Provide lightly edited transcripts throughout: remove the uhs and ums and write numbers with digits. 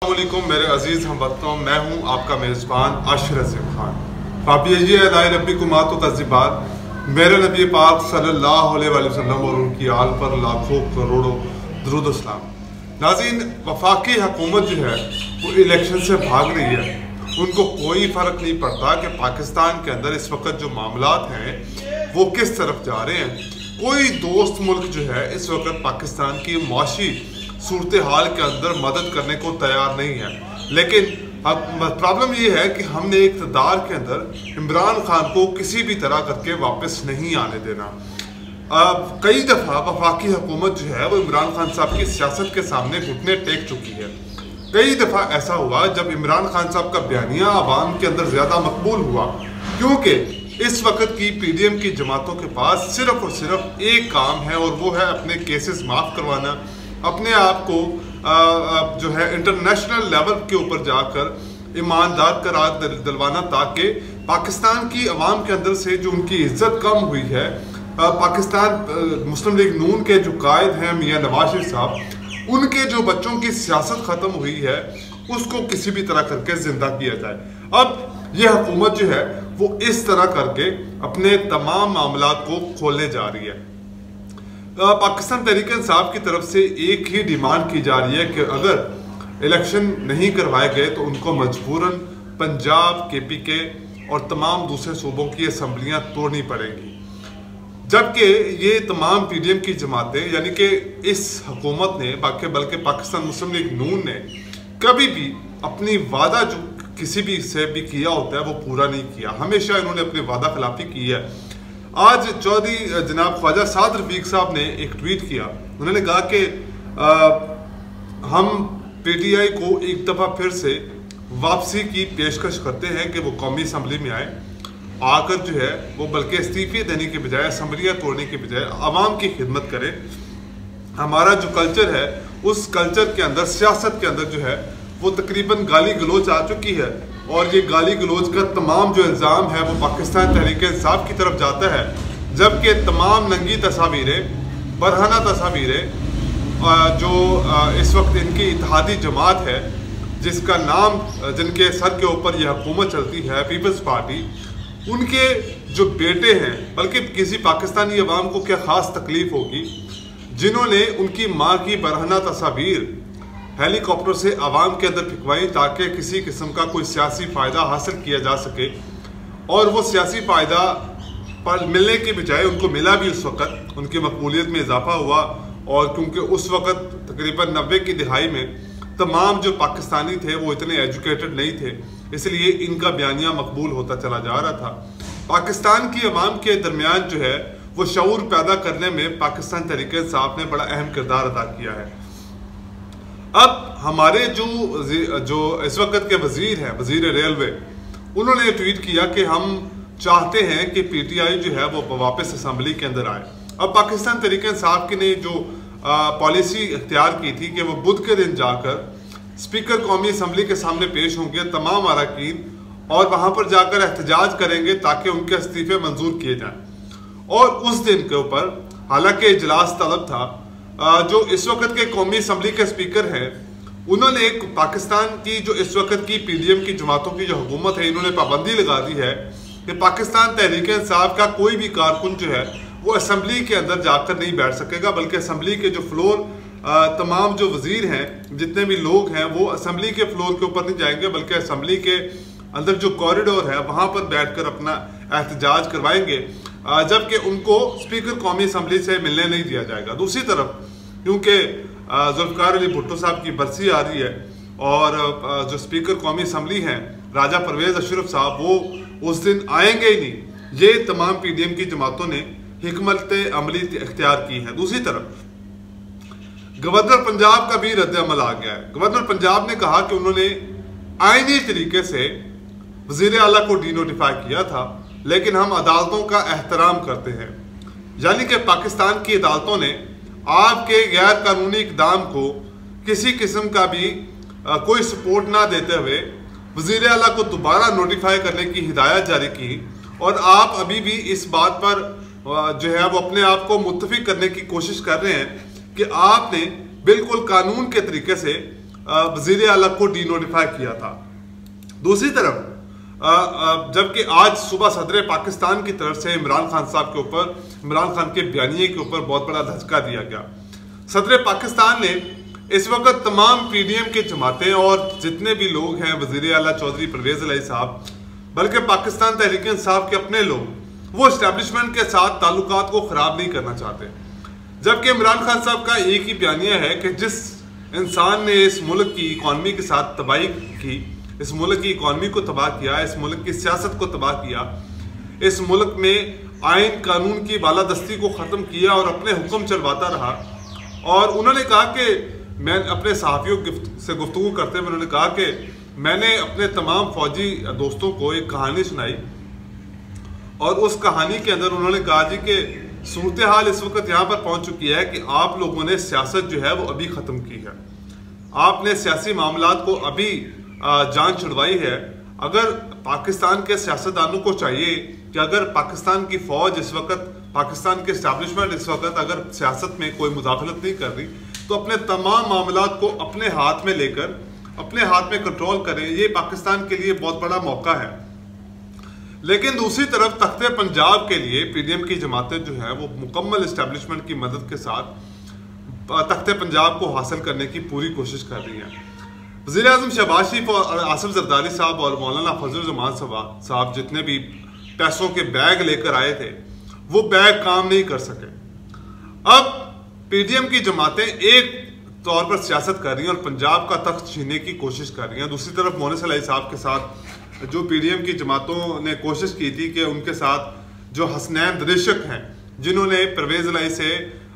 अस्सलामुअलैकुम मेरे अजीज़ हमवतनों, मैं हूँ आपका मेज़बान आशिर अज़ीम खान। फाबियजी अलाए रब्बी कुमातो तज़िबात। मेरे नबी पाक सल्लल्लाहु अलैहि वसल्लम और उनकी आल पर लाखों करोड़ों दुरूद सलाम। नाज़रीन, वफाकी हुकूमत जो है वो इलेक्शन से भाग रही है। उनको कोई फ़र्क नहीं पड़ता कि पाकिस्तान के अंदर इस वक्त जो मामलात हैं वो किस तरफ जा रहे हैं। कोई दोस्त मुल्क जो है इस वक्त पाकिस्तान की मुआशी सूरत हाल के अंदर मदद करने को तैयार नहीं है। लेकिन अब प्रॉब्लम ये है कि हमने इक़्तिदार के अंदर इमरान खान को किसी भी तरह करके वापस नहीं आने देना। अब कई दफ़ा वफाकी हुकूमत जो है वो इमरान खान साहब की सियासत के सामने घुटने टेक चुकी है। कई दफ़ा ऐसा हुआ जब इमरान खान साहब का बयानिया आवाम के अंदर ज़्यादा मकबूल हुआ, क्योंकि इस वक्त की PDM की जमातों के पास सिर्फ और सिर्फ एक काम है और वो है अपने केसेस माफ़ करवाना, अपने आप को जो है इंटरनेशनल लेवल के ऊपर जाकर ईमानदार करार दिलवाना, ताकि पाकिस्तान की अवाम के अंदर से जो उनकी इज्जत कम हुई है, पाकिस्तान मुस्लिम लीग नून के जो कायद हैं मियाँ नवाज शरीफ साहब, उनके जो बच्चों की सियासत ख़त्म हुई है उसको किसी भी तरह करके ज़िंदा किया जाए। अब यह हुकूमत जो है वो इस तरह करके अपने तमाम मामलात को खोलने जा रही है। पाकिस्तान तहरीक इंसाफ की तरफ से एक ही डिमांड की जा रही है कि अगर इलेक्शन नहीं करवाए गए तो उनको मजबूरन पंजाब, KPK और तमाम दूसरे सूबों की असम्बलियाँ तोड़नी पड़ेंगी। जबकि ये तमाम PDM की जमातें, यानी कि इस हुकूमत ने बल्कि पाकिस्तान मुस्लिम लीग नून ने कभी भी अपनी वादा जो किसी भी से भी किया होता है वो पूरा नहीं किया। हमेशा इन्होंने अपनी वादा खिलाफी की है। आज चौधरी जनाब ख्वाजा साद रफीक साहब ने एक ट्वीट किया। उन्होंने कहा कि हम PTI को एक दफ़ा फिर से वापसी की पेशकश करते हैं कि वो कौमी असम्बली में आए, आकर जो है वो बल्कि इस्तीफे देने के बजाय, असम्बलियाँ तोड़ने के बजाय आवाम की खिदमत करें। हमारा जो कल्चर है उस कल्चर के अंदर, सियासत के अंदर जो है वो तकरीबन गाली गलोच आ चुकी है, और ये गाली गलोच का तमाम जो इल्ज़ाम है वो पाकिस्तान तहरीक इंसाफ की तरफ जाता है। जबकि तमाम नंगी तस्वीरें, बरहाना तस्वीरें जो इस वक्त इनकी इत्तेहादी जमात है, जिसका नाम, जिनके सर के ऊपर यह हुकूमत चलती है, पीपल्स पार्टी, उनके जो बेटे हैं, बल्कि किसी पाकिस्तानी अवाम को क्या ख़ास तकलीफ़ होगी जिन्होंने उनकी माँ की बरहाना तस्वीर हेलीकॉप्टर से आवाम के अंदर फिकवाई, ताकि किसी किस्म का कोई सियासी फ़ायदा हासिल किया जा सके। और वो सियासी फ़ायदा पर मिलने के बजाय उनको मिला भी उस वक़्त, उनकी मकबूलियत में इजाफा हुआ। और क्योंकि उस वक़्त तकरीबन 90 की दिहाई में तमाम जो पाकिस्तानी थे वो इतने एजुकेटेड नहीं थे, इसलिए इनका बयानिया मकबूल होता चला जा रहा था। पाकिस्तान की अवाम के दरमियान जो है वो शऊर पैदा करने में पाकिस्तान तहरीक इंसाफ ने बड़ा अहम किरदार अदा किया है। अब हमारे जो इस वक्त के वजीर हैं, वजीर रेलवे, उन्होंने ट्वीट किया कि हम चाहते हैं कि PTI जो है वो वापस असम्बली के अंदर आए। अब पाकिस्तान तहरीक इंसाफ की ने जो पॉलिसी इख्तियार की थी कि वो बुध के दिन जाकर स्पीकर कौमी असम्बली के सामने पेश होंगे तमाम अरकान, और वहाँ पर जाकर एहतजाज करेंगे ताकि उनके इस्तीफे मंजूर किए जाएँ। और उस दिन के ऊपर हालांकि इजलास तलब था, जो इस वक्त के कौमी असम्बली के स्पीकर हैं, उन्होंने पाकिस्तान की जो इस वक्त की PDM की जमातों की जो हुकूमत है, इन्होंने पाबंदी लगा दी है कि पाकिस्तान तहरीक इंसाफ का कोई भी कारकुन जो है वो असम्बली के अंदर जाकर नहीं बैठ सकेगा, बल्कि असम्बली के जो फ्लोर, तमाम जो वजीर हैं, जितने भी लोग हैं, वो असम्बली के फ्लोर के ऊपर नहीं जाएंगे, बल्कि असम्बली के अंदर जो कॉरिडोर है वहाँ पर बैठ कर अपना एहतजाज करवाएंगे, जबकि उनको स्पीकर कौमी असम्बली से मिलने नहीं दिया जाएगा। दूसरी तरफ क्योंकि जुल्फ़िकार अली भुट्टो साहब की बरसी आ रही है, और जो स्पीकर कौमी असम्बली हैं राजा परवेज़ अशरफ साहब, वो उस दिन आएंगे ही नहीं। ये तमाम PDM की जमातों ने हिकमत अमली इख्तियार की है। दूसरी तरफ गवर्नर पंजाब का भी रद्द अमल आ गया है। गवर्नर पंजाब ने कहा कि उन्होंने आईनी तरीके से वज़ीर आला को डीनोटिफाई किया था, लेकिन हम अदालतों का एहतराम करते हैं। यानी कि पाकिस्तान की अदालतों ने आपके गैर कानूनी इक़दाम को किसी किस्म का भी कोई सपोर्ट ना देते हुए वज़ीर आला को दोबारा नोटिफाई करने की हिदायत जारी की, और आप अभी भी इस बात पर जो है वो अपने आप को मुत्तफिक करने की कोशिश कर रहे हैं कि आपने बिल्कुल कानून के तरीके से वजीर आला को डीनोटिफाई किया था। दूसरी तरफ जबकि आज सुबह सदर पाकिस्तान की तरफ से इमरान खान साहब के ऊपर, इमरान खान के बयानिए के ऊपर बहुत बड़ा धचका दिया गया। सदर पाकिस्तान ने इस वक्त तमाम पीडीएम के जमातें और जितने भी लोग हैं, वजीर आला चौधरी परवेज इलाही साहब, बल्कि पाकिस्तान तहरीक इंसाफ के अपने लोग, वो इस्टेब्लिशमेंट के साथ ताल्लुकात को खराब नहीं करना चाहते। जबकि इमरान खान साहब का एक ही बयानिया है कि जिस इंसान ने इस मुल्क की इकॉनमी के साथ तबाही की, इस मुल्क की इकॉनमी को तबाह किया, इस मुल्क की सियासत को तबाह किया, इस मुल्क में आइन कानून की बालादस्ती को ख़त्म किया और अपने हुक्म चलवाता रहा। और उन्होंने कहा कि मैं अपने सहाफ़ियों से गुफ्तगू करते हुए उन्होंने कहा कि मैंने अपने तमाम फौजी दोस्तों को एक कहानी सुनाई और उस कहानी के अंदर उन्होंने कहा जी कि सूरत हाल इस वक्त यहाँ पर पहुँच चुकी है कि आप लोगों ने सियासत जो है वो अभी ख़त्म की है, आपने सियासी मामलात को अभी जान छुड़वाई है। अगर पाकिस्तान के सियासतदानों को चाहिए कि अगर पाकिस्तान की फौज इस वक्त, पाकिस्तान के इस्टेब्लिशमेंट इस वक्त अगर सियासत में कोई मुदाखलत नहीं कर रही तो अपने तमाम मामलात को अपने हाथ में लेकर, अपने हाथ में कंट्रोल करें। ये पाकिस्तान के लिए बहुत बड़ा मौका है। लेकिन दूसरी तरफ तख्ते पंजाब के लिए पीडीएम की जमातें जो है वो मुकम्मल इस्टेब्लिशमेंट की मदद के साथ तख्ते पंजाब को हासिल करने की पूरी कोशिश कर रही हैं। वज़ीर आज़म शहबाज शरीफ और आसिफ जरदारी साहब और मौलाना फजलुर्रहमान साहब जितने भी पैसों के बैग लेकर आए थे वो बैग काम नहीं कर सके। अब पीडीएम की जमातें एक तौर पर सियासत कर रही हैं और पंजाब का तख्त छीनने की कोशिश कर रही हैं। दूसरी तरफ मोनिस इलाही साहब के साथ जो पीडीएम की जमातों ने कोशिश की थी कि उनके साथ जो हसनैन दरिशक हैं, जिन्होंने परवेज इलाही से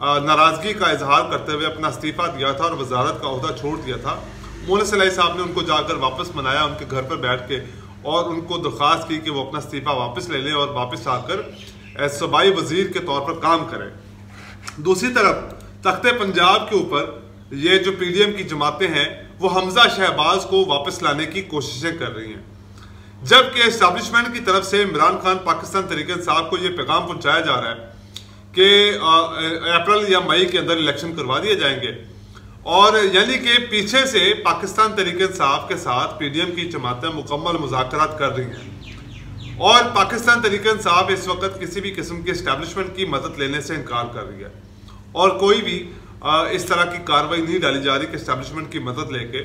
नाराजगी का इजहार करते हुए अपना इस्तीफा दिया था और वजारत का ओहदा छोड़ दिया था, मोनिस इलाही साहब ने उनको जाकर वापस मनाया उनके घर पर बैठ के और उनको दरख्वास्त की कि वो अपना इस्तीफा वापस ले लें और वापस आकर सूबाई वजीर के तौर पर काम करें। दूसरी तरफ तख्ते पंजाब के ऊपर ये जो पीडीएम की जमातें हैं वो हमजा शहबाज को वापस लाने की कोशिशें कर रही हैं, जबकि इस्टेब्लिशमेंट की तरफ से इमरान खान पाकिस्तान तहरीक इंसाफ को ये पैगाम पहुंचाया जा रहा है कि अप्रैल या मई के अंदर इलेक्शन करवा दिए जाएंगे। और यानी कि पीछे से पाकिस्तान तहरीक इंसाफ के साथ पीडीएम की जमातें मुकम्मल मुज़ाकरात कर रही हैं और पाकिस्तान तहरीक इंसाफ इस वक्त किसी भी किस्म के इस्टेब्लिशमेंट की मदद लेने से इनकार कर रही है और कोई भी इस तरह की कार्रवाई नहीं डाली जा रही कि इस्टेब्लिशमेंट की मदद लेके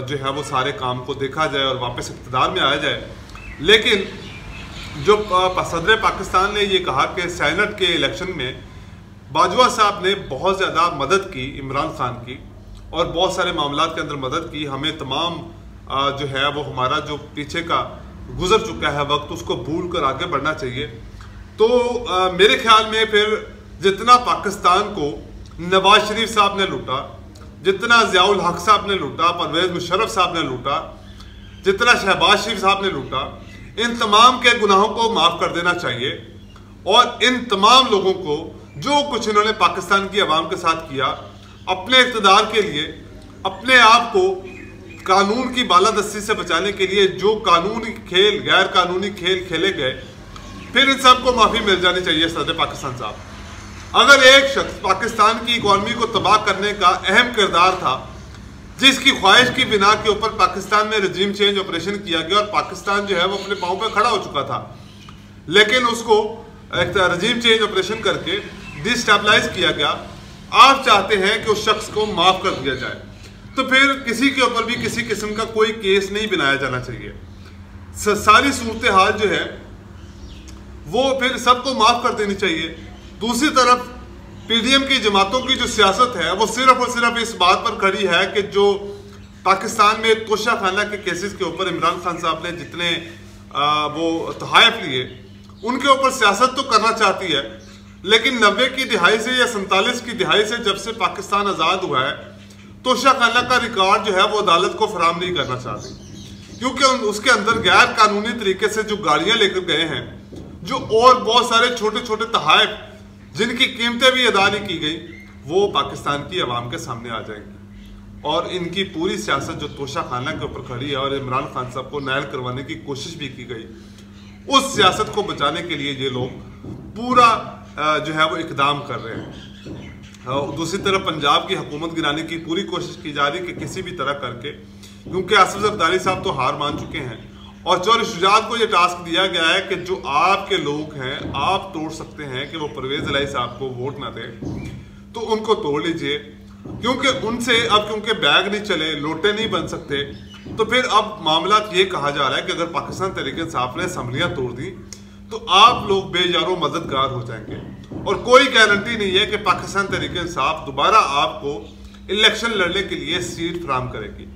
जो है वो सारे काम को देखा जाए और वापस इक़्तिदार में आया जाए। लेकिन जो सदर पाकिस्तान ने ये कहा कि सेनेट के इलेक्शन में बाजवा साहब ने बहुत ज़्यादा मदद की इमरान खान की और बहुत सारे मामलात के अंदर मदद की, हमें तमाम जो है वो हमारा जो पीछे का गुजर चुका है वक्त उसको भूल कर आगे बढ़ना चाहिए। तो मेरे ख्याल में फिर जितना पाकिस्तान को नवाज शरीफ साहब ने लूटा, जितना ज़ियाउल हक साहब ने लूटा, परवेज मुशर्रफ साहब ने लूटा, जितना शहबाज शरीफ साहब ने लूटा, इन तमाम के गुनाहों को माफ़ कर देना चाहिए और इन तमाम लोगों को जो कुछ इन्होंने पाकिस्तान की आवाम के साथ किया, अपने इक़्तिदार के लिए, अपने आप को कानून की बालादस्ती से बचाने के लिए जो कानूनी खेल, गैर कानूनी खेल खेले गए, फिर इन सब को माफ़ी मिल जानी चाहिए सदर पाकिस्तान साहब। अगर एक शख्स पाकिस्तान की इकॉनमी को तबाह करने का अहम किरदार था, जिसकी ख्वाहिश की बिना के ऊपर पाकिस्तान में रजीम चेंज ऑपरेशन किया गया और पाकिस्तान जो है वो अपने पाँव पर खड़ा हो चुका था, लेकिन उसको एक रजीम चेंज ऑपरेशन करके डिस्टेबलाइज किया गया। आप चाहते हैं कि उस शख्स को माफ़ कर दिया जाए, तो फिर किसी के ऊपर भी किसी किस्म का कोई केस नहीं बनाया जाना चाहिए। सारी सूरत हाल जो है वो फिर सबको माफ़ कर देनी चाहिए। दूसरी तरफ पीडीएम की जमातों की जो सियासत है वो सिर्फ और सिर्फ इस बात पर खड़ी है कि जो पाकिस्तान में तोशा खाना के केसेस के ऊपर इमरान खान साहब ने जितने वो तहाइफ लिए उनके ऊपर सियासत तो करना चाहती है, लेकिन 90 की दिहाई से या 47 की दिहाई से जब से पाकिस्तान आज़ाद हुआ है तोशा खाना का रिकॉर्ड जो है वो अदालत को फराहम नहीं करना चाहती, क्योंकि उसके अंदर गैर कानूनी तरीके से जो गाड़ियाँ लेकर गए हैं, जो और बहुत सारे छोटे छोटे तहाइफ जिनकी कीमतें भी अदा नहीं की गई, वो पाकिस्तान की आवाम के सामने आ जाएंगी। और इनकी पूरी सियासत जो तोशा खाना के ऊपर खड़ी है और इमरान खान साहब को नायल करवाने की कोशिश भी की गई, उस सियासत को बचाने के लिए ये लोग पूरा जो है वो इकदाम कर रहे हैं। दूसरी तरफ पंजाब की हुकूमत गिराने की पूरी कोशिश की जा रही कि किसी भी तरह करके, क्योंकि आसिफ जरदारी साहब तो हार मान चुके हैं और चौधरी शुजात को ये टास्क दिया गया है कि जो आपके लोग हैं आप तोड़ सकते हैं कि वो परवेज इलाही साहब को वोट ना दें, तो उनको तोड़ लीजिए। क्योंकि उनसे अब क्योंकि बैग नहीं चले, लोटे नहीं बन सकते, तो फिर अब मामला ये कहा जा रहा है कि अगर पाकिस्तान तहरीक इंसाफ ने असम्बलियां तोड़ दी तो आप लोग बेयारो मददगार हो जाएंगे और कोई गारंटी नहीं है कि पाकिस्तान तहरीक इंसाफ दोबारा आपको इलेक्शन लड़ने के लिए सीट फराहम करेगी।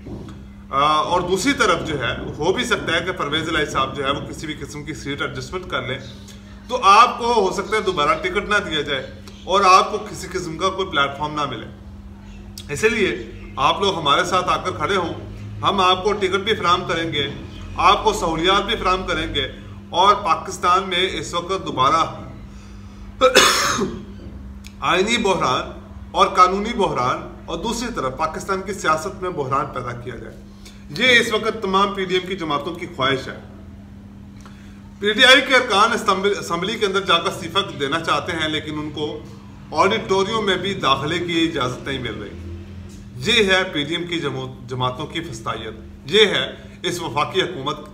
और दूसरी तरफ जो है हो भी सकता है कि परवेज इलाही साहब जो है वो किसी भी किस्म की सीट एडजस्टमेंट कर लें, तो आपको हो सकता है दोबारा टिकट ना दिया जाए और आपको किसी किस्म का कोई प्लेटफॉर्म ना मिले। इसलिए आप लोग हमारे साथ आकर खड़े हों, हम आपको टिकट भी फराहम करेंगे, आपको सहूलियात भी फराहम करेंगे और पाकिस्तान में इस वक्त दोबारा आईनी बहरान और कानूनी बहरान और दूसरी तरफ पाकिस्तान की सियासत में बहरान पैदा किया जाए, ये इस वक्त तमाम पीडीएम की जमातों की ख्वाहिश है। पीटीआई के अरकान असम्बली के अंदर जाकर इस्तीफा देना चाहते हैं, लेकिन उनको ऑडिटोरियम में भी दाखिले की इजाजत नहीं मिल रही। ये है पीडीएम की जमातों की फस्तायत, ये है इस वफाकी हुकूमत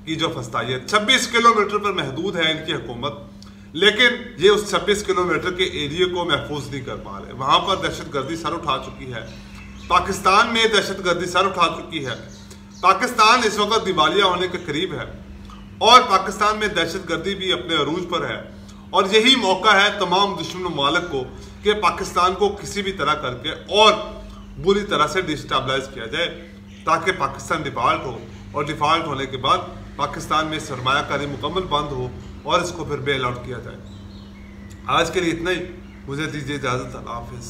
की जो फस्तायत। 26 किलोमीटर पर महदूद है इनकी हुकूमत, लेकिन ये उस 26 किलोमीटर के एरिया को महफूज नहीं कर पा रहे। वहां पर दहशतगर्दी सर उठा चुकी है, पाकिस्तान में दहशतगर्दी सर उठा चुकी है। पाकिस्तान इस वक्त दिवालिया होने के करीब है और पाकिस्तान में दहशतगर्दी भी अपने अरूज पर है और यही मौका है तमाम दुश्मन ममालिक को कि पाकिस्तान को किसी भी तरह करके और बुरी तरह से डिस्टेबलाइज किया जाए ताकि पाकिस्तान डिफॉल्ट हो और डिफॉल्ट होने के बाद पाकिस्तान में सरमायाकारी मुकम्मल बंद हो और इसको फिर बेल आउट किया जाए। आज के लिए इतना ही, मुझे दीजिए इजाज़त। अल्लाह हाफिज़।